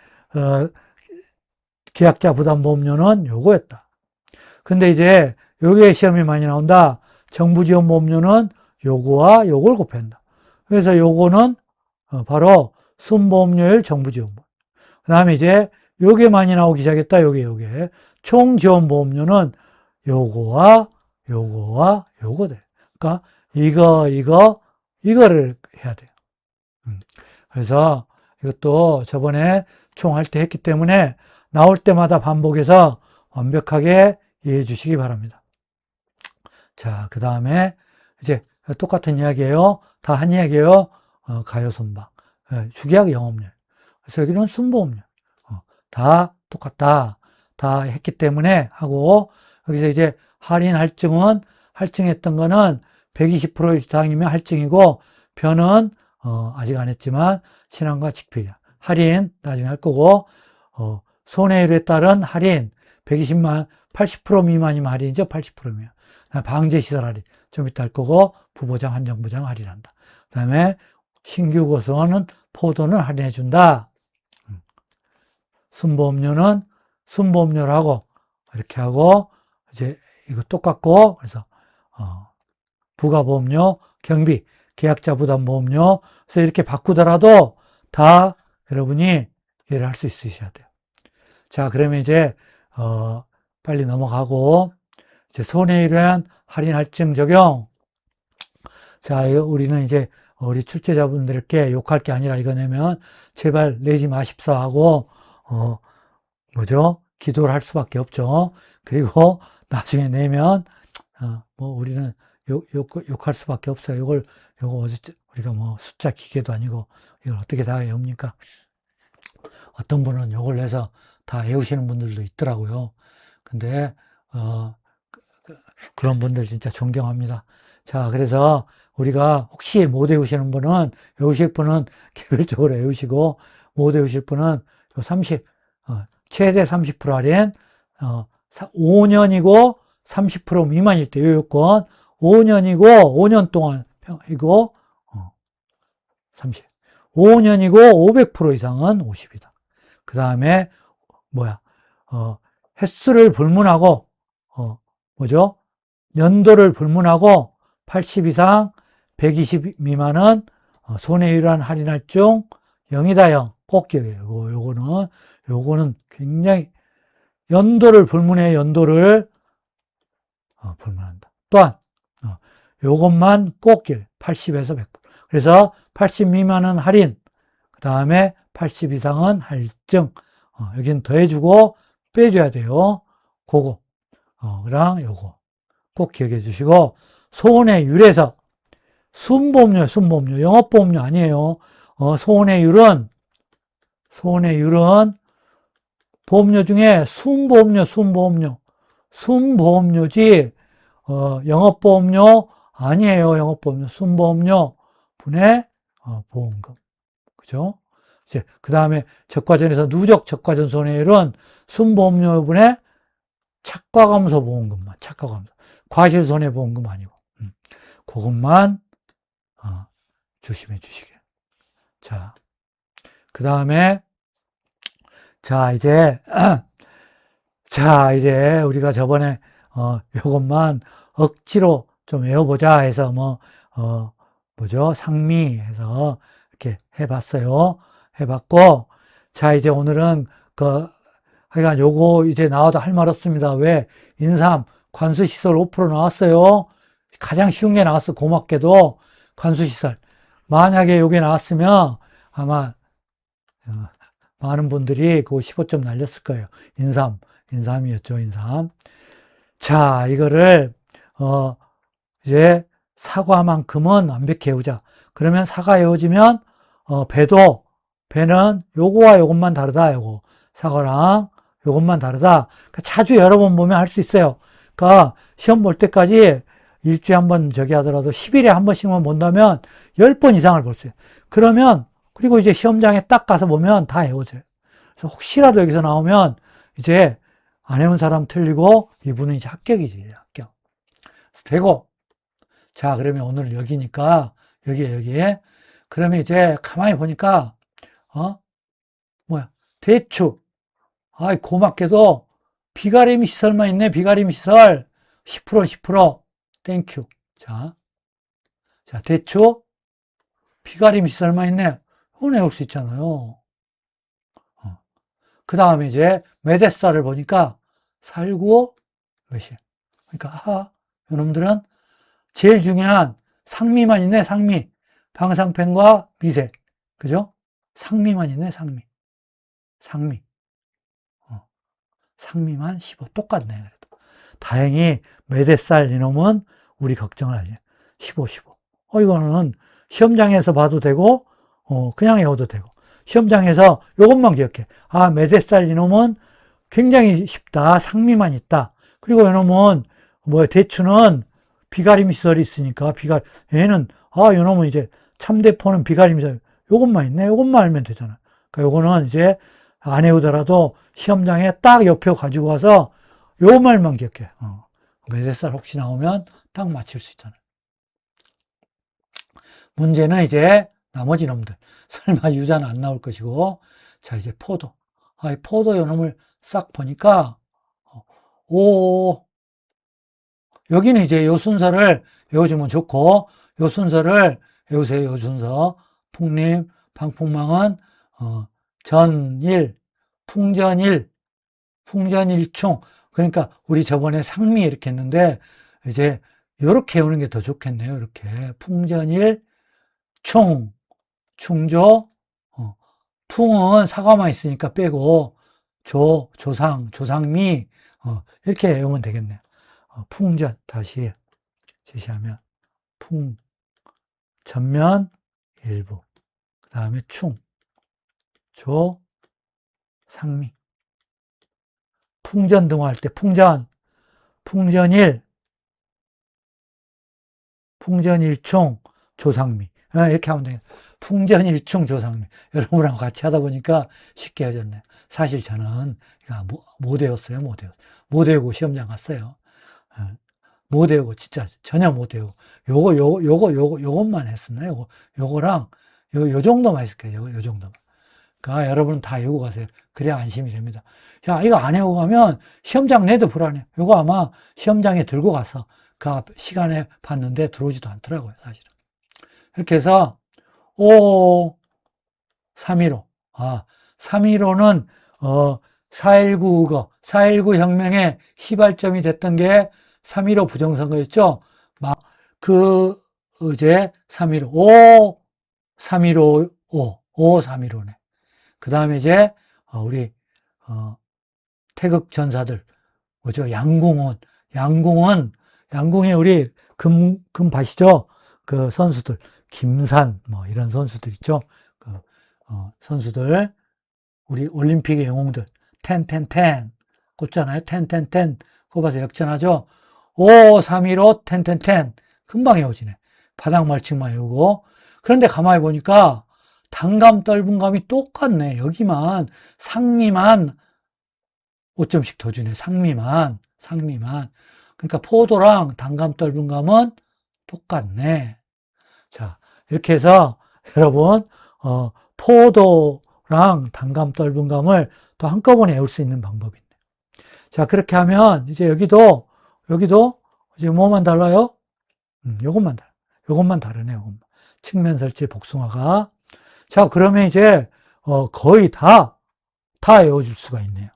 계약자 부담 보험료는 요거였다. 근데 이제 여기에 시험이 많이 나온다. 정부 지원 보험료는 요거와 요걸 곱해야 한다. 그래서 요거는 바로 순보험료율 정부 지원 보험. 그 다음에 이제 요게 많이 나오기 시작했다. 요게. 총 지원 보험료는 요거와 요거와 요거 돼. 그러니까 이거를 해야 돼요. 그래서 이것도 저번에 총 할 때 했기 때문에 나올 때마다 반복해서 완벽하게 이해해 주시기 바랍니다. 자, 그 다음에 이제 똑같은 이야기예요. 다 한 이야기예요. 가요선박, 주계약 영업률. 그래서 여기는 순보험료. 다 똑같다. 다 했기 때문에 하고 여기서 이제 할인 할증은 할증했던 거는 120% 이상이면 할증이고 변은 아직 안 했지만 신한과 직필이야. 할인 나중에 할 거고 손해율에 따른 할인 120만 80% 미만이면 할인이죠. 80%면 방제시설 할인 좀 이따 할 거고 부보장 한정부장 할인한다. 그 다음에 신규 고소는 포도는 할인해 준다. 순보험료는 순보험료라고 이렇게 하고 이제 이거 똑같고 그래서 부가보험료, 경비, 계약자 부담보험료 그래서 이렇게 바꾸더라도 다 여러분이 이해를 할 수 있으셔야 돼요. 자, 그러면 이제 빨리 넘어가고 이제 손해에 대한 할인 할증 적용. 자, 우리는 이제 우리 출제자분들께 욕할 게 아니라 이거 내면 제발 내지 마십사 하고 뭐죠? 기도를 할 수밖에 없죠. 그리고 나중에 내면 뭐 우리는 욕할 수밖에 없어요. 요거 어제 우리가 뭐 숫자 기계도 아니고 이걸 어떻게 다 외웁니까? 어떤 분은 요걸 내서 다 외우시는 분들도 있더라고요. 근데 그런 분들 진짜 존경합니다. 자, 그래서 우리가 혹시 못 외우시는 분은 외우실 분은 개별적으로 외우시고 못 외우실 분은 30 최대 30% 할인 5년이고 30% 미만일 때 요요건 5년이고 5년 동안 이거 30 5년이고 500% 이상은 50이다. 그 다음에 뭐야 횟수를 불문하고 뭐죠? 연도를 불문하고 80 이상 120 미만은 손해율한 할인할 중 0이다 0. 꼭 기억해요. 요거는 굉장히 연도를 불문해 연도를 불문한다. 또한 요것만 꼭 기억해. 80에서 100%. 그래서 80 미만은 할인, 그 다음에 80 이상은 할증. 여기는 더해주고 빼줘야 돼요. 그거. 그랑 요거. 꼭 기억해 주시고, 손해율에서 순보험료, 영업보험료 아니에요. 손해율은 보험료 중에 순보험료지, 영업보험료 아니에요. 영업보험료, 순보험료 분의 보험금. 그죠? 이제, 그 다음에 적과전에서 누적 적과전 손해율은 순보험료분의 착과감소 보험금만, 착과감소. 과실손해보험금 아니고. 그것만 조심해 주시게. 자, 그 다음에 자, 이제, 자, 이제 우리가 저번에, 요것만 억지로 좀 외워보자 해서 뭐죠? 상미 해서 이렇게 해봤어요. 해봤고, 자, 이제 오늘은 하여간 요거 이제 나와도 할 말 없습니다. 왜? 인삼, 관수시설 5% 나왔어요. 가장 쉬운 게 나왔어. 고맙게도. 관수시설. 만약에 요게 나왔으면 아마, 많은 분들이 그 15점 날렸을 거예요. 인삼이었죠, 인삼. 자, 이거를, 이제 사과만큼은 완벽히 외우자. 그러면 사과 외워지면, 배는 요거와 요것만 다르다, 요거. 사과랑 요것만 다르다. 그러니까 자주 여러 번 보면 할 수 있어요. 그러니까 시험 볼 때까지 일주일에 한 번 저기 하더라도 10일에 한 번씩만 본다면 10번 이상을 볼 수 있어요. 그러면, 그리고 이제 시험장에 딱 가서 보면 다 외워져요. 그래서 혹시라도 여기서 나오면 이제 안 해온 사람 틀리고 이분은 이제 합격이지, 합격. 되고, 자, 그러면 오늘 여기니까, 여기에. 그러면 이제 가만히 보니까, 대추. 아이, 고맙게도 비가림 시설만 있네, 비가림 시설. 10%. 땡큐. 자, 대추. 비가림 시설만 있네. 이거 외울 수 있잖아요. 그 다음에 이제 메데사를 보니까 살구 몇일. 그러니까 여러분들은 제일 중요한 상미만 있네. 상미. 방사pen과 미세. 그죠? 상미만 있네. 상미. 상미만 15. 똑같네. 그래도. 다행히 메데살 이놈은 우리 걱정을 하지. 15. 이거는 시험장에서 봐도 되고 그냥 외워도 되고. 시험장에서 이것만 기억해. 메데살 이놈은 굉장히 쉽다. 상미만 있다. 그리고 이놈은 대추는 비가림 시설이 있으니까 얘는 이놈은 이제 참대포는 비가림 시설. 요것만 있네. 요것만 알면 되잖아. 그러니까 요거는 이제 안 외우더라도 시험장에 딱 옆에 가지고 와서 요 말만 기억해. 메데살 혹시 나오면 딱 맞힐 수 있잖아. 문제는 이제 나머지 놈들. 설마 유자는 안 나올 것이고. 자, 이제 포도. 이 포도 요놈을 싹 보니까, 여기는 이제 요 순서를 외워주면 좋고, 요 순서를 외우세요. 요 순서. 풍림, 방풍망은, 풍전일총. 그러니까 우리 저번에 상미 이렇게 했는데, 이제 요렇게 외우는 게 더 좋겠네요. 이렇게. 풍전일, 충조, 풍은 사과만 있으니까 빼고, 조상미, 이렇게 외우면 되겠네요. 풍전, 다시 제시하면, 전면, 일부. 그 다음에 상미. 풍전등화 할 때, 풍전일총, 조상미. 이렇게 하면 되겠네요. 풍전일충 조상미. 여러분하고 같이 하다 보니까 쉽게 해졌네요. 사실 저는 못 외웠어요. 못 외우고 시험장 갔어요. 못 외우고 진짜 전혀 못 외우고 요것만 했었나요? 요거랑 요 정도만 했을 거예요. 요 정도만. 그러니까 여러분 다 외우고 가세요. 그래야 안심이 됩니다. 야, 이거 안 외우고 가면 시험장 내도 불안해. 요거 아마 시험장에 들고 가서 그 시간에 봤는데 들어오지도 않더라고요, 사실은. 이렇게 해서 3.15. 3.15는, 4.19 혁명의 시발점이 됐던 게 3.15 부정선거였죠. 이제 3.15, 3.15네. 그 다음에 이제, 우리, 태극 전사들, 뭐죠? 양궁에 우리 금바시죠? 그 선수들. 김산, 이런 선수들 있죠. 선수들, 우리 올림픽의 영웅들, 10 꽂잖아요. 10 꼽아서 역전하죠. 3.15, 10 금방 외워지네. 바닥 말칭만 외우고. 그런데 가만히 보니까 단감, 떫은감이 똑같네. 여기만, 상미만 5점씩 더 주네. 상미만. 그러니까 포도랑 단감, 떫은감은 똑같네. 자, 이렇게 해서 여러분, 포도랑 단감, 떫은감을 또 한꺼번에 외울 수 있는 방법이 있네요. 자, 그렇게 하면 이제 여기도 이제 뭐만 달라요? 요것만 다르네요. 요것만. 측면 설치 복숭아가. 자, 그러면 이제 거의 다 외워줄 수가 있네요.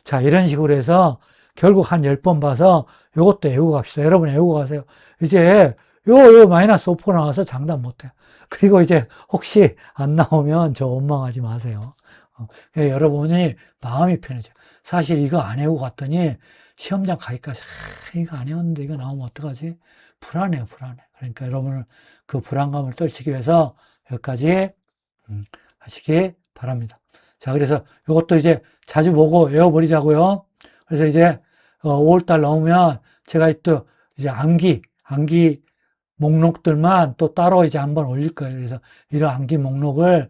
자, 이런 식으로 해서 결국 한 10번 봐서 요것도 외우고 갑시다. 여러분 외우고 가세요. 이제 요 마이너스 5% 나와서 장담 못해요. 그리고 이제 혹시 안 나오면 저 원망하지 마세요. 여러분이 마음이 편해져요. 사실 이거 안 외우고 갔더니 시험장 가기까지 이거 안 외웠는데 이거 나오면 어떡하지? 불안해요, 불안해. 그러니까 여러분은 그 불안감을 떨치기 위해서 여기까지 하시기 바랍니다. 자, 그래서 이것도 이제 자주 보고 외워버리자고요. 그래서 이제 5월달 넘으면 제가 또 이제 암기 목록들만 또 따로 이제 한번 올릴 거예요. 그래서 이런 암기 목록을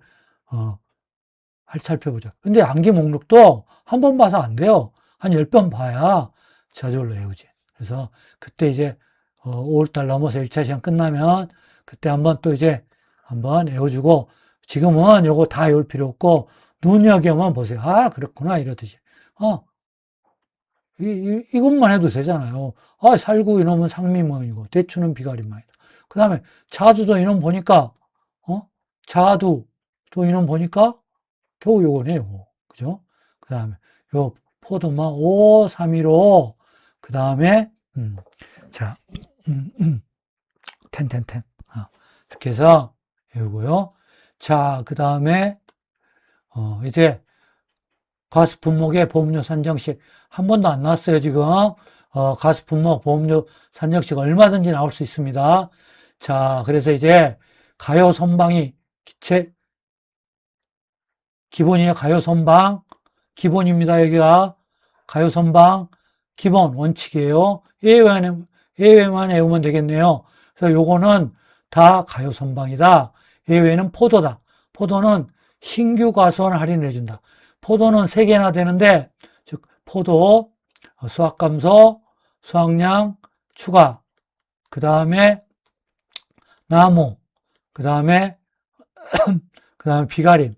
살펴보죠. 근데 암기 목록도 한 번 봐서 안 돼요. 한 10번 봐야 저절로 외우지. 그래서 그때 이제 5월달 넘어서 1차 시험 끝나면 그때 한번 또 이제 한번 외워주고, 지금은 요거 다 외울 필요 없고 눈여겨만 보세요. 아, 그렇구나 이러듯이. 이것만 해도 되잖아요. 아, 살구 이놈은 상미모이고 대추는 비가림만이다. 그 다음에 자두도 이놈 보니까 자두 또 이놈 보니까 겨우 요거네, 요거. 그죠? 그 다음에 요 포도만 5, 3, 1, 5. 그 다음에 자, 텐. 이렇게 해서 외우고요. 자, 그 다음에 이제 가스 분목의 보험료 산정식 한 번도 안 나왔어요, 지금. 가스 분목 보험료 산정식 얼마든지 나올 수 있습니다. 자, 그래서 이제 가요 선방이 기본이에요. 가요 선방 기본입니다. 여기가 가요 선방 기본 원칙이에요. 예외만 외우면 되겠네요. 그래서 요거는 다 가요 선방이다. 예외는 포도다. 포도는 신규 과수원 할인을 해준다. 포도는 3개나 되는데, 즉 포도, 수확감소, 수확량 추가, 그 다음에 나무, 그 다음에 비가림,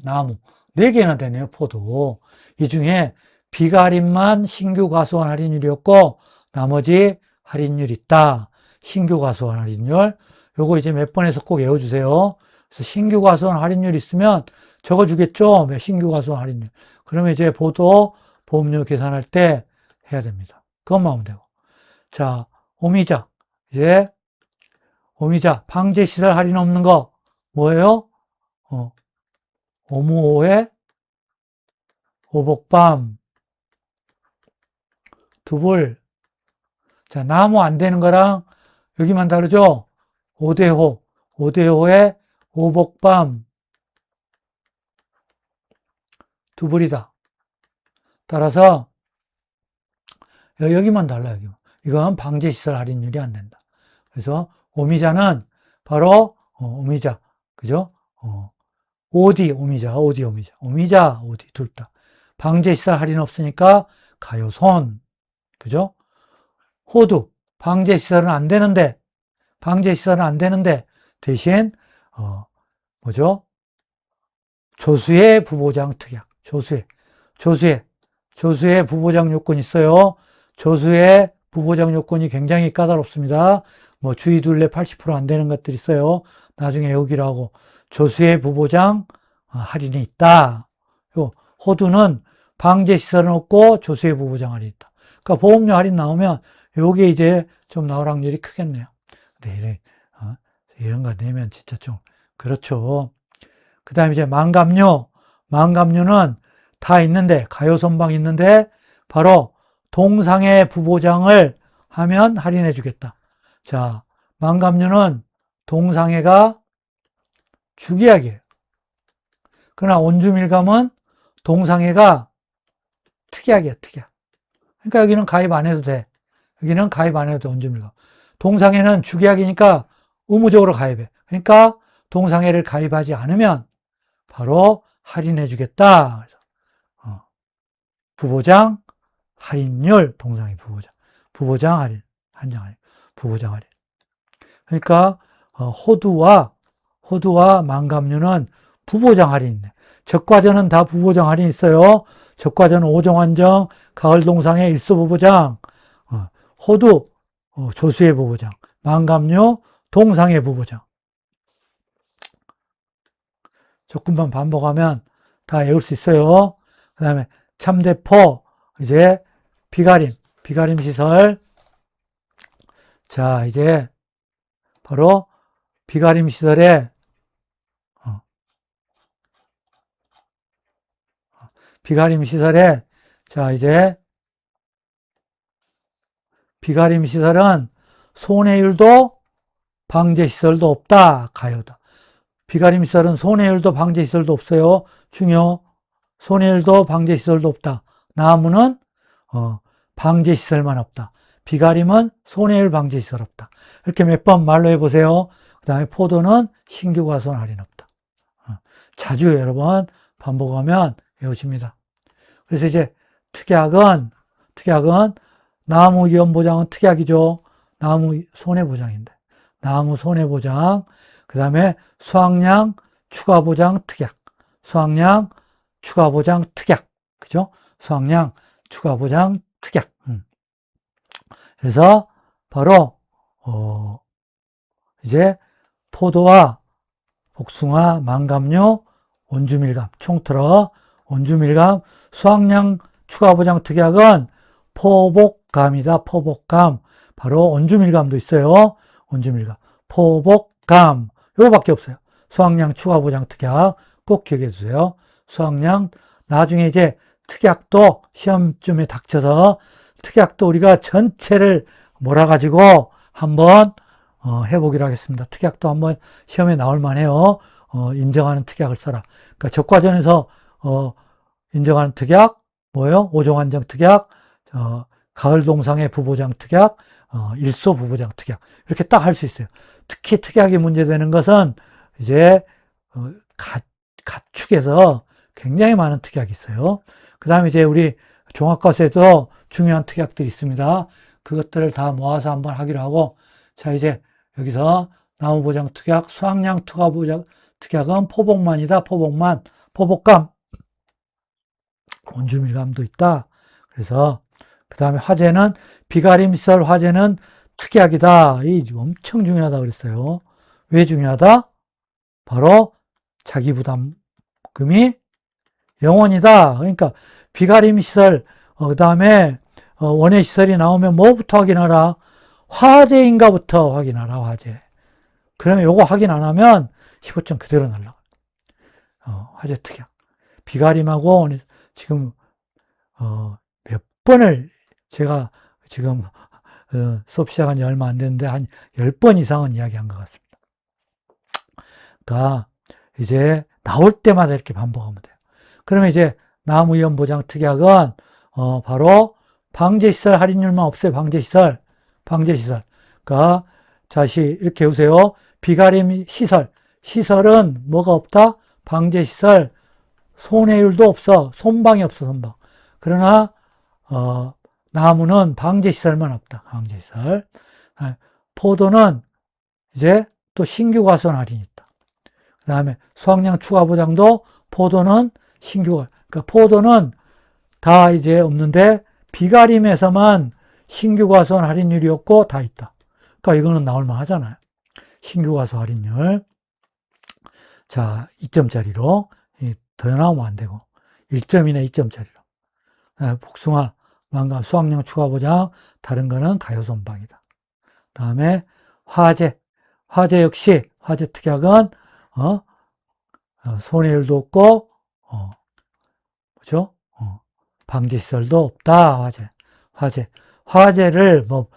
나무. 4개나 되네요, 포도. 이 중에 비가림만 신규 과수원 할인율이었고, 나머지 할인율 있다. 신규 과수원 할인율. 요거 이제 몇 번에서 꼭 외워주세요. 그래서 신규 과수원 할인율 있으면 적어주겠죠? 신규 과수원 할인율. 그러면 이제 보험료 계산할 때 해야 됩니다. 그것만 하면 되고. 자, 오미자. 이제, 방제시설 할인 없는 거, 뭐예요? 오무오에 오복밤, 두불. 자, 나무 안 되는 거랑 여기만 다르죠? 오대호에 오복밤, 두불이다. 따라서 여기만 달라요. 여기만. 이건 방제시설 할인율이 안 된다. 그래서 오미자는 바로 오미자, 그죠? 오미자 둘 다. 방제시설 할인 없으니까 가요손, 그죠? 호두 방제시설은 안 되는데 대신 뭐죠? 조수의 부보장 특약, 조수의 부보장 요건이 있어요. 조수의 부보장 요건이 굉장히 까다롭습니다. 뭐 주의 둘레 80% 안 되는 것들이 있어요. 나중에 외우기로 하고. 조수의 부보장 할인이 있다. 호두는 방제시설은 없고 조수의 부보장 할인이 있다. 그러니까 보험료 할인 나오면 요게 이제 좀 나올 확률이 크겠네요. 네, 이런 거 내면 진짜 좀 그렇죠. 그 다음에 이제 망감료는 다 있는데, 가요선방 있는데 바로 동상해 부보장을 하면 할인해 주겠다. 자, 망감료는 동상해가 주계약이에요. 그러나 온주밀감은 동상해가 특약이야, 특약. 그러니까 여기는 가입 안 해도 돼. 여기는 가입 안 해도 돼, 온주밀감. 동상해는 주계약이니까 의무적으로 가입해. 그러니까 동상해를 가입하지 않으면 바로 할인해 주겠다. 그래서 부보장 할인율, 동상해 부보장 할인, 부보장 할인. 그러니까 호두와 망감류는 부보장 할인이 있네. 적과전은 다 부보장 할인 있어요. 적과전은 5종 한정, 가을 동상의 일소 부보장, 호두, 조수의 부보장, 망감류, 동상의 부보장. 조금만 반복하면 다 외울 수 있어요. 그 다음에 참대포, 이제 비가림 시설. 자, 이제 바로 비가림 시설에 자, 이제 비가림 시설은 손해율도 방제시설도 없다. 가요다. 비가림 시설은 손해율도 방제시설도 없어요. 중요. 손해율도 방제시설도 없다. 나무는 방제시설만 없다. 비가림은 손해율 방제시설 없다. 이렇게 몇 번 말로 해보세요. 그 다음에 포도는 신규 과손 할인 없다. 자주 여러 번 반복하면 외우십니다. 그래서 이제 특약은 나무 위험 보장은 특약이죠. 나무 손해보장인데. 나무 손해보장. 그 다음에 수확량 추가보장 특약. 수확량 추가보장 특약. 그죠? 수확량 추가보장 특약. 그래서 바로 이제 포도와 복숭아, 망감류, 온주밀감, 총틀어 온주밀감, 수확량 추가보장 특약은 포복감이다. 포복감. 바로 온주밀감도 있어요. 온주밀감. 포복감. 요거밖에 없어요. 수확량 추가보장 특약 꼭 기억해 주세요. 수확량. 나중에 이제 특약도 시험쯤에 닥쳐서 특약도 우리가 전체를 몰아가지고 한번 해보기로 하겠습니다. 특약도 한번 시험에 나올 만해요. 인정하는 특약을 써라. 그러니까 적과전에서 인정하는 특약 뭐예요? 5종 한정 특약, 가을 동상의 부보장 특약, 일소 부보장 특약 이렇게 딱 할 수 있어요. 특히 특약이 문제되는 것은 이제 가축에서 굉장히 많은 특약이 있어요. 그 다음에 이제 우리 종합과세에도 중요한 특약들이 있습니다. 그것들을 다 모아서 한번 하기로 하고, 자, 이제 여기서 나무보장 특약, 수확량 투과보장 특약은 포복만이다. 포복만, 포복감, 온주밀감도 있다. 그래서 그 다음에 화재는 비가림시설 화재는 특약이다. 이 엄청 중요하다 그랬어요. 왜 중요하다? 바로 자기부담금이 0원이다. 그러니까 비가림시설, 그 다음에 원해시설이 나오면 뭐부터 확인하라? 화재인가부터 확인하라. 화재. 그러면 요거 확인 안 하면 15점 그대로 날라가. 화재 특약. 비가림하고 지금 몇 번을 제가 지금 수업 시작한 지 얼마 안 됐는데 한 10번 이상은 이야기한 것 같습니다. 그러니까 이제 나올 때마다 이렇게 반복하면 돼요. 그러면 이제 나무위험 보장 특약은 바로 방제시설 할인율만 없어요. 방제시설. 그러니까 다시 이렇게 해보세요. 비가림 시설. 시설은 뭐가 없다? 방제시설. 손해율도 없어. 손방이 없어. 손방. 그러나 나무는 방제시설만 없다. 방제시설. 포도는 이제 또 신규 과손 할인이 있다. 그 다음에 수확량 추가 보장도 포도는 신규, 그러니까 포도는 다 이제 없는데 비가림에서만 신규 과손 할인율이 없고 다 있다. 그러니까 이거는 나올만 하잖아요. 신규 과손 할인율. 자, 2점짜리로. 더 나오면 안 되고. 1점이나 2점짜리로. 복숭아, 망감, 수확량 추가 보장, 다른 거는 가요손방이다. 다음에 화재. 화재 역시, 화재 특약은, 손해율도 없고, 그죠? 방제시설도 없다. 화재를 뭐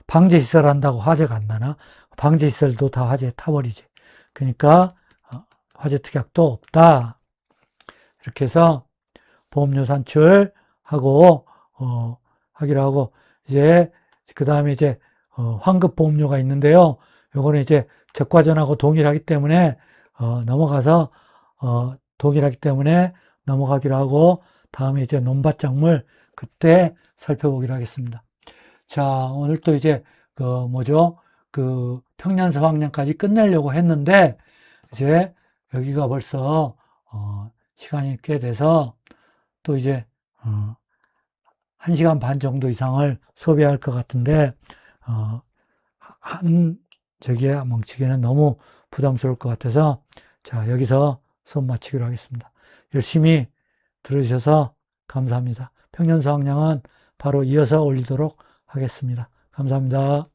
방제시설 한다고 화재가 안 나나? 방제시설도 다 화재에 타버리지. 그러니까 화재 특약도 없다. 이렇게 해서 보험료 산출하고 하기로 하고, 이제 그 다음에 이제 환급 보험료가 있는데요. 요거는 이제 적과전하고 동일하기 때문에 넘어가서 동일하기 때문에 넘어가기로 하고, 다음에 이제 논밭작물 그때 살펴보기로 하겠습니다. 자, 오늘 또 이제 평년서 학년까지 끝내려고 했는데 이제 여기가 벌써 시간이 꽤 돼서 또 이제 1시간 반 정도 이상을 소비할 것 같은데 저기에 멍치기는 너무 부담스러울 것 같아서 자, 여기서 수업 마치기로 하겠습니다. 열심히 들어주셔서 감사합니다. 평년 수학량은 바로 이어서 올리도록 하겠습니다. 감사합니다.